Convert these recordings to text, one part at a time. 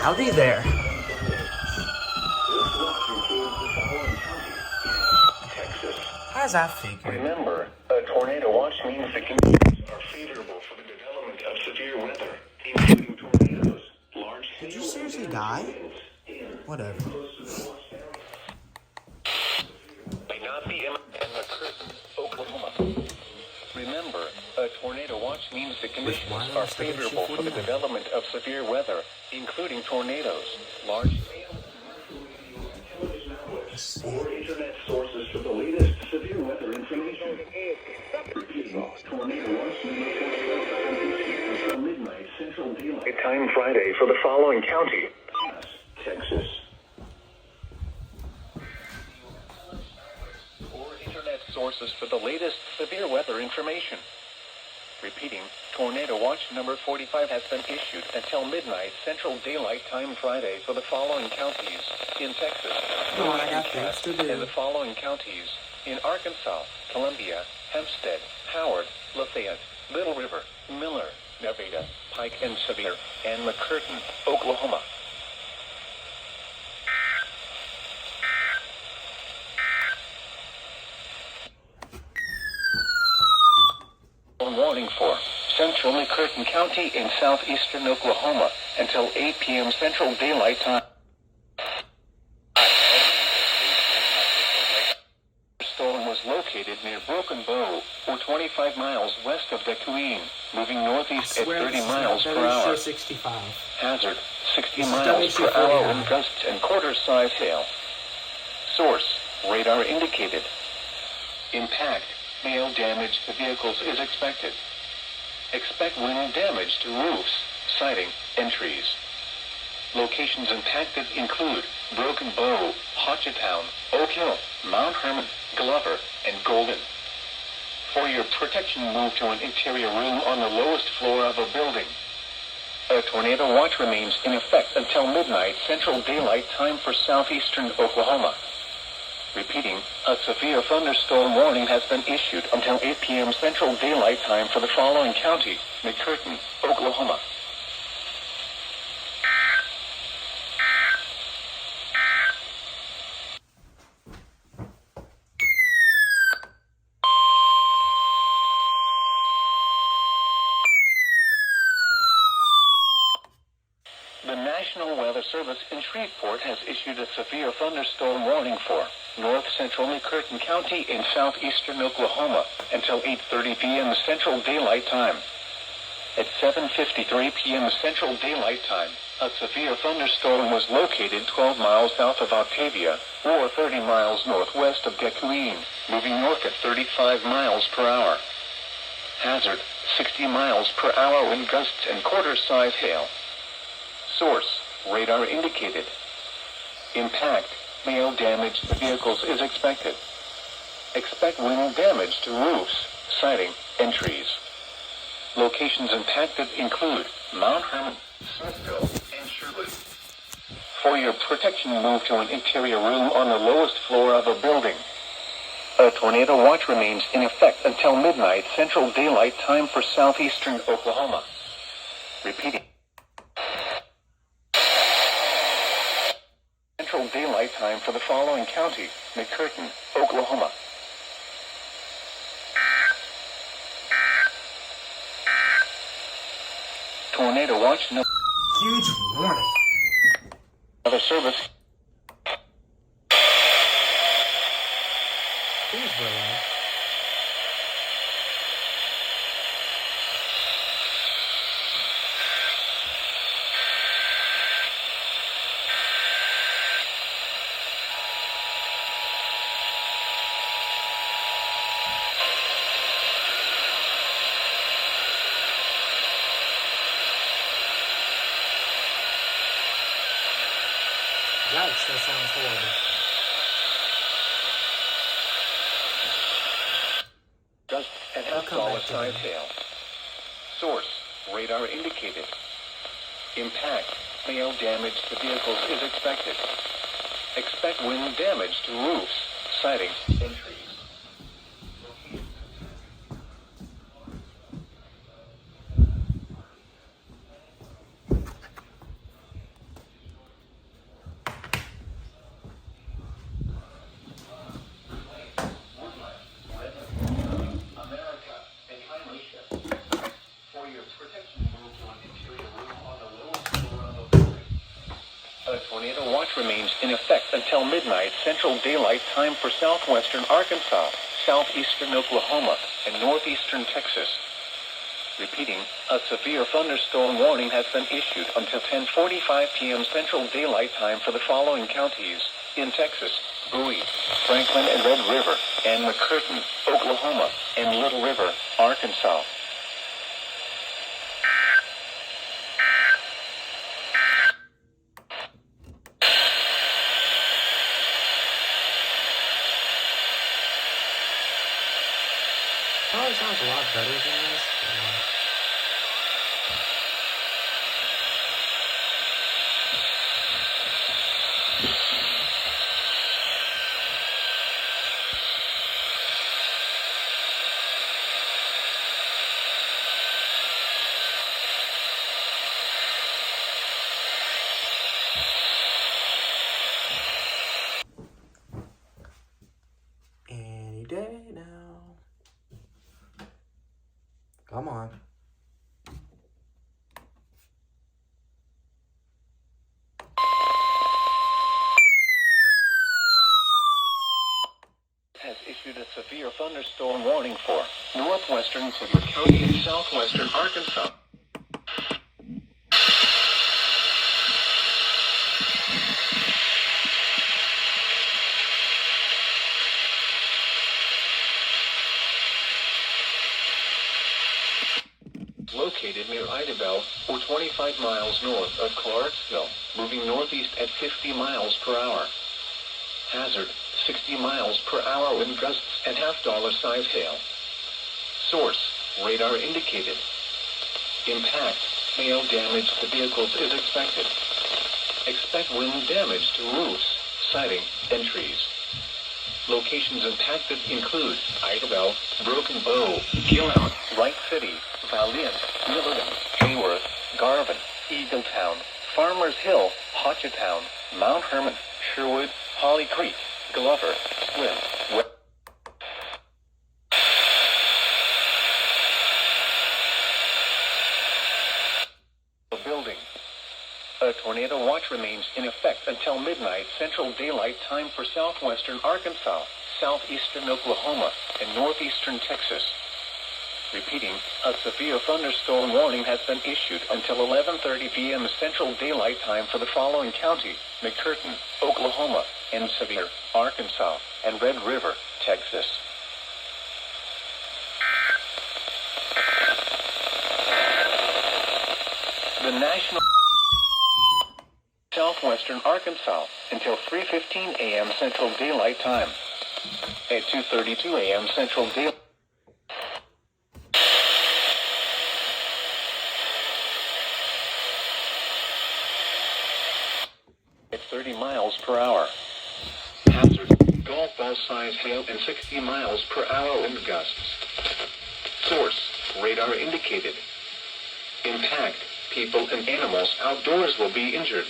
Howdy there. How does that figure? Remember, a tornado watch means the conditions are favorable for the development of severe weather, including tornadoes, large hail. Did you seriously die? Whatever. May not be in the curtain, Oklahoma. Remember, a tornado watch means the conditions are favorable for the development of severe weather, including tornadoes, large hail. Or internet sources for the latest severe weather information. Repeating, tornado watch number 45 until midnight Central Daylight Time Friday for the following county: Texas. Or internet sources for the latest severe weather information. Repeating, tornado watch number 45 has been issued until midnight Central Daylight Time Friday for the following counties in Texas. Come on, I got things to do. And the following counties in Arkansas, Columbia, Hempstead, Howard, Lafayette, Little River, Miller, Nevada, Pike and Sevier, and McCurtain, Oklahoma. Warning for Central McCurtain County in southeastern Oklahoma until 8 p.m. Central Daylight Time. The storm was located near Broken Bow, or 25 miles west of Dequeen, moving northeast at 30 miles per hour. 65. Hazard, 60 miles per hour wind gusts and quarter-size hail. Source, radar indicated. Impact, hail damage to vehicles is expected. Expect wind damage to roofs, siding, and trees. Locations impacted include Broken Bow, Hochatown, Oak Hill, Mount Hermon, Glover, and Golden. For your protection, move to an interior room on the lowest floor of a building. A tornado watch remains in effect until midnight Central Daylight Time for southeastern Oklahoma. Repeating, a severe thunderstorm warning has been issued until 8 p.m. Central Daylight Time for the following county: McCurtain, Oklahoma. The National Weather Service in Shreveport has issued a severe thunderstorm warning for north central McCurtain County in southeastern Oklahoma until 8:30 p.m. Central Daylight Time. At 7:53 p.m. Central Daylight Time, a severe thunderstorm was located 12 miles south of Octavia, or 30 miles northwest of Dequeen, moving north at 35 miles per hour. Hazard, 60 miles per hour wind gusts and quarter-size hail. Source, radar indicated. Impact, hail damage to vehicles is expected. Expect wind damage to roofs, siding, and trees. Locations impacted include Mount Hermon, Smithville, and Sherwood. For your protection, move to an interior room on the lowest floor of a building. A tornado watch remains in effect until midnight Central Daylight Time for southeastern Oklahoma. Repeating. Central Daylight Time for the following county: McCurtain, Oklahoma. Tornado watch no. Huge warning. Other service. Please relay. Yikes, that sounds horrible. Dust and solid-sized hail. Source, radar indicated. Impact, hail damage to vehicles is expected. Expect wind damage to roofs, siding, and trees. A tornado watch remains in effect until midnight Central Daylight Time for southwestern Arkansas, southeastern Oklahoma, and northeastern Texas. Repeating, a severe thunderstorm warning has been issued until 10:45 p.m. Central Daylight Time for the following counties in Texas: Bowie, Franklin and Red River, and McCurtain, Oklahoma, and Little River, Arkansas. Probably sounds a lot better than this. Any day now. Come on. Has issued a severe thunderstorm warning for northwestern Sevier County and southwestern Arkansas. Located near Idabel, or 25 miles north of Clarksville, moving northeast at 50 miles per hour. Hazard, 60 miles per hour wind gusts and $half size hail. Source, radar indicated. Impact, hail damage to vehicles is expected. Expect wind damage to roofs, siding, and trees. Locations impacted include Idabel, Broken Bow, Gilham, Wright City, Valiant, Milligan, Hayworth, Garvin, Eagletown, Farmers Hill, Hochatown, Mount Herman, Sherwood, Holly Creek, Glover, Slim, building. A tornado watch remains in effect until midnight Central Daylight Time for southwestern Arkansas, southeastern Oklahoma, and northeastern Texas. Repeating, a severe thunderstorm warning has been issued until 11:30 p.m. Central Daylight Time for the following county: McCurtain, Oklahoma, and Sevier, Arkansas, and Red River, Texas. The National southwestern Arkansas until 3:15 a.m. Central Daylight Time. At 2:32 a.m. Central Daylight at 30 miles per hour. Hazard, golf ball size hail and 60 miles per hour wind gusts. Source, radar indicated. Impact, people and animals outdoors will be injured.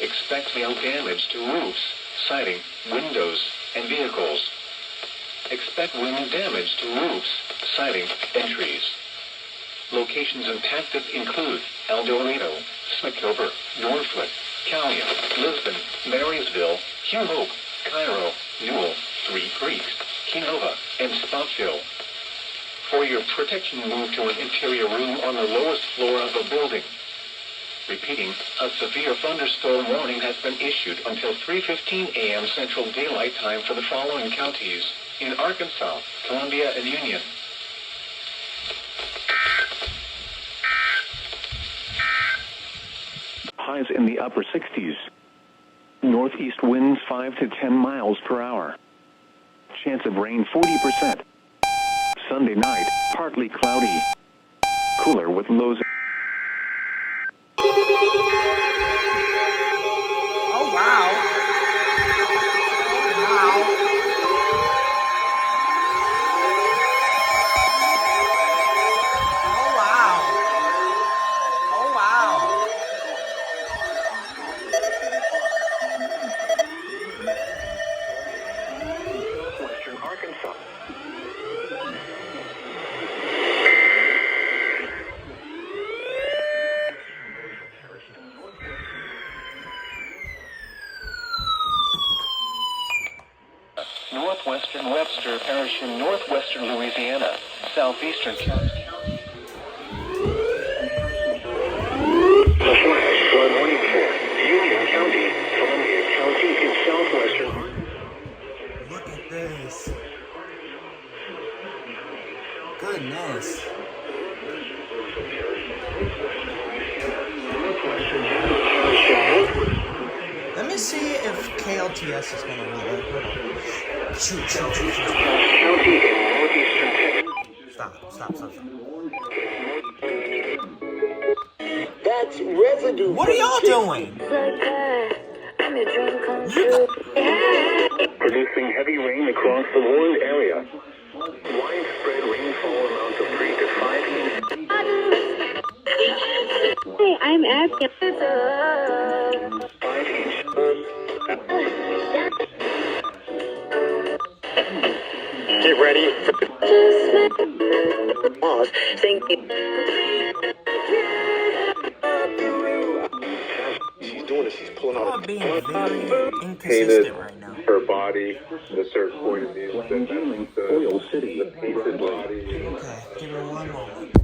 Expect hail damage to roofs, siding, windows, and vehicles. Expect wind damage to roofs, siding, and trees. Locations impacted include El Dorado, Smithtober, Northwood, Callion, Lisbon, Marysville, Hugh Hope, Cairo, Newell, Three Creeks, Kenova, and Spotsville. For your protection, move to an interior room on the lowest floor of a building. Repeating, a severe thunderstorm warning has been issued until 3:15 a.m. Central Daylight Time for the following counties in Arkansas, Columbia, and Union. Highs in the upper 60s. Northeast winds 5 to 10 miles per hour. Chance of rain 40%. Sunday night, partly cloudy. Cooler with lows. Oh, wow. Wow. Oh, wow. Oh, wow. Western Arkansas. northwestern Webster Parish in northwestern Louisiana, southeastern Kansas. The flash flood warning for Union County, Columbia County in southwestern. Look at this. Goodness. Let me see if KLTS is going to roll. Shoot. County in northeastern Texas. Stop. That's residue. What are y'all doing? Producing heavy rain across the warned area. Widespread rainfall amounts of 3 to 5 inches. Hey, I'm Abby. 5 inches. Get ready for pause. Thank you. She's doing it. She's pulling Y'all out. being very inconsistent right now. Her body, the certain point of view, the Oil City. painted body. Okay, give me one moment.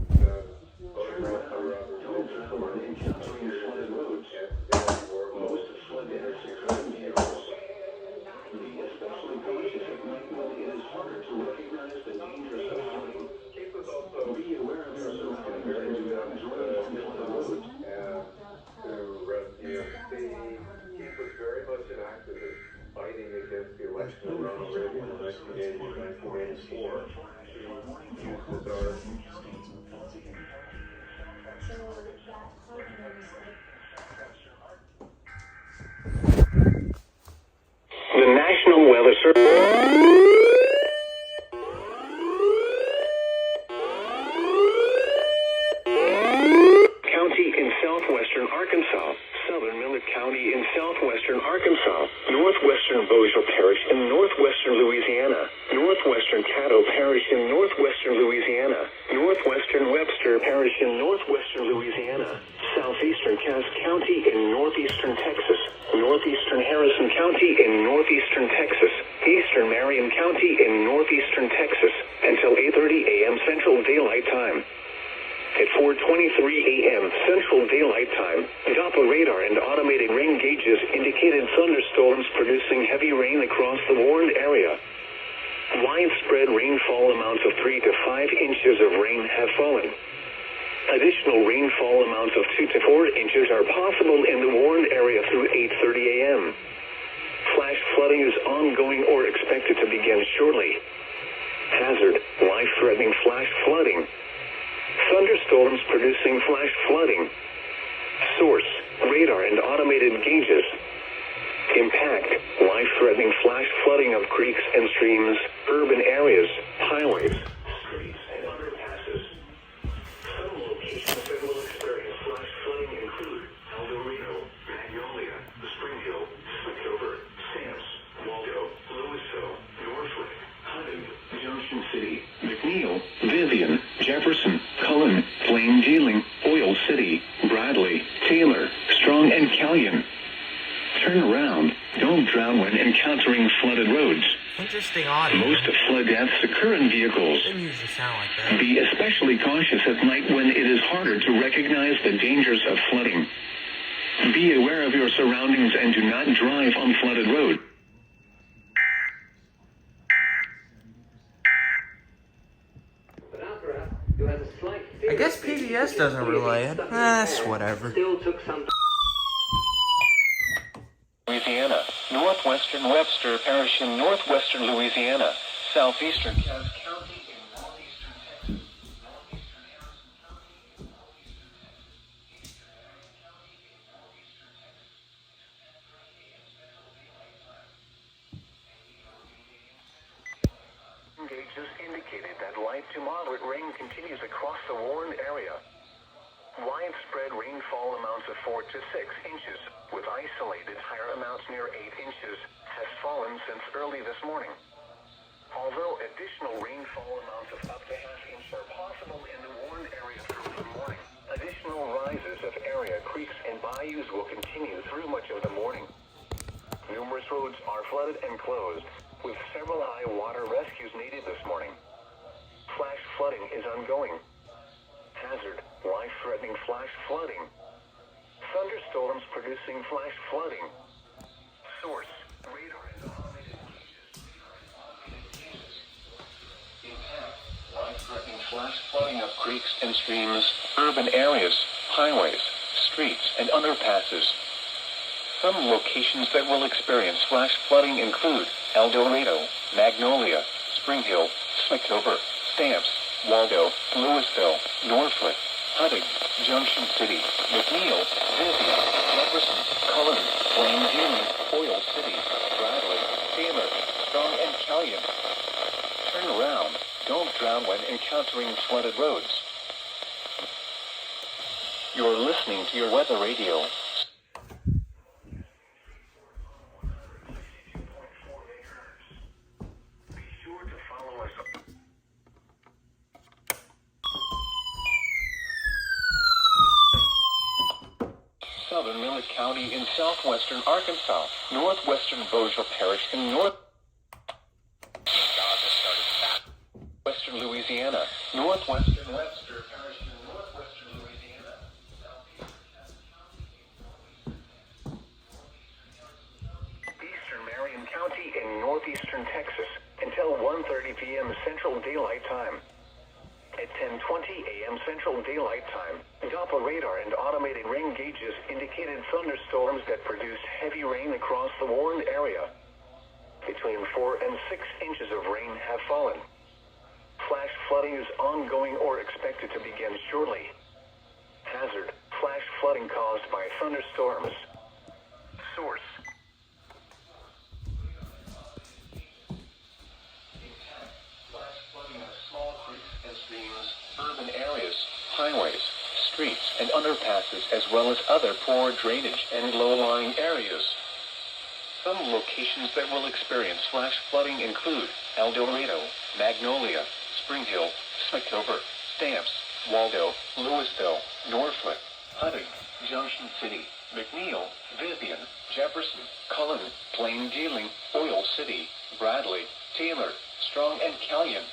Fighting against the election of Ronald Reagan in 1984. The National Weather Service. County in southwestern Arkansas, southern Miller County in southwestern Arkansas, northwestern Bossier Parish in northwestern Louisiana, northwestern Caddo Parish in northwestern Louisiana, northwestern Webster Parish in northwestern Louisiana, southeastern Cass County in northeastern Texas, northeastern Harrison County in northeastern Texas, eastern Marion County in northeastern Texas, until 8:30 a.m. Central Daylight Time. At 4:23 a.m. Central Daylight Time, Doppler radar and automated rain gauges indicated thunderstorms producing heavy rain across the warned area. Widespread rainfall amounts of 3 to 5 inches of rain have fallen. Additional rainfall amounts of 2 to 4 inches are possible in the warned area through 8:30 a.m. Flash flooding is ongoing or expected to begin shortly. Hazard: life-threatening flash flooding. Thunderstorms producing flash flooding. Source: radar and automated gauges. Impact: life-threatening flash flooding of creeks and streams, urban areas, highways, streets, and underpasses. Some locations that will experience flash flooding include El Dorado, Magnolia, Spring Hill, Smithtover, Stamps, Waldo, Lewisville, Northwood, Hutton, Junction City, McNeil, Vivian, Jefferson, Cullen, Plain Dealing, Oil City, Bradley, Taylor, Strong, and Callion. Turn around. Don't drown when encountering flooded roads. Interesting audio. Most flood deaths occur in vehicles. Didn't usually sound like that. Be especially cautious at night when it is harder to recognize the dangers of flooding. Be aware of your surroundings and do not drive on flooded roads. I guess PBS doesn't relay it. That's whatever. Louisiana, northwestern Webster Parish in northwestern Louisiana, southeastern Cass County in northeastern Texas, northeastern Harrison County, gauges indicated that light to moderate rain continues across the warned area. Widespread rainfall amounts of 4 to 6 inches, with isolated higher amounts near 8 inches, has fallen since early this morning. Although additional rainfall amounts of up to half inch are possible in the warned area through the morning, additional rises of area creeks and bayous will continue through much of the morning. Numerous roads are flooded and closed. with several high water rescues needed this morning. Flash flooding is ongoing. Hazard, life-threatening flash flooding. Thunderstorms producing flash flooding. Source, radar and automated gauges. Intent, life-threatening flash flooding of creeks and streams, urban areas, highways, streets, and underpasses. Some locations that will experience flash flooding include El Dorado, Magnolia, Spring Hill, Smithtober, Stamps, Waldo, Louisville, Norfolk, Huttig, Junction City, McNeil, Vivian, Jefferson, Cullen, Plain Dealing, Oil City, Bradley, Taylor, Strong, and Callion. Turn around. Don't drown when encountering flooded roads. You're listening to your weather radio. Be sure to follow us. Southern Millard County in southwestern Arkansas, northwestern Bossier Parish in western Louisiana, northwestern Webster Parish in northwestern Louisiana, eastern Marion County in northeastern Texas until 1:30 p.m. Central Daylight Time. At 10:20 a.m. Central Daylight Time, Doppler radar and automated rain gauges indicated thunderstorms that produced heavy rain across the warned area. Between 4 and 6 inches of rain have fallen. Flash flooding is ongoing or expected to begin shortly. Hazard, flash flooding caused by thunderstorms. Source. Flash flooding of small creeks and streams, urban areas, highways, streets, and underpasses, as well as other poor drainage and low-lying areas. Some locations that will experience flash flooding include El Dorado, Magnolia, Spring Hill, Smithtober, Stamps, Waldo, Louisville, Norfolk, Huttig, Junction City, McNeil, Vivian, Jefferson, Cullen, Plain Dealing, Oil City, Bradley, Taylor, Strong, and Callion.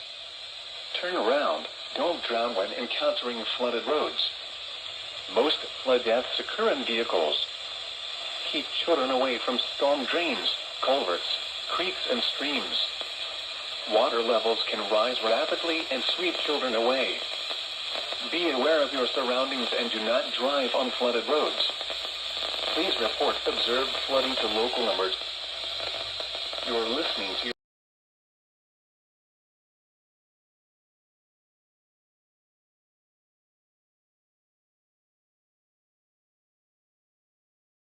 Turn around. Don't drown when encountering flooded roads. Most flood deaths occur in vehicles. Keep children away from storm drains, culverts, creeks, and streams. Water levels can rise rapidly and sweep children away. Be aware of your surroundings and do not drive on flooded roads. Please report observed flooding to local emergency. You're listening to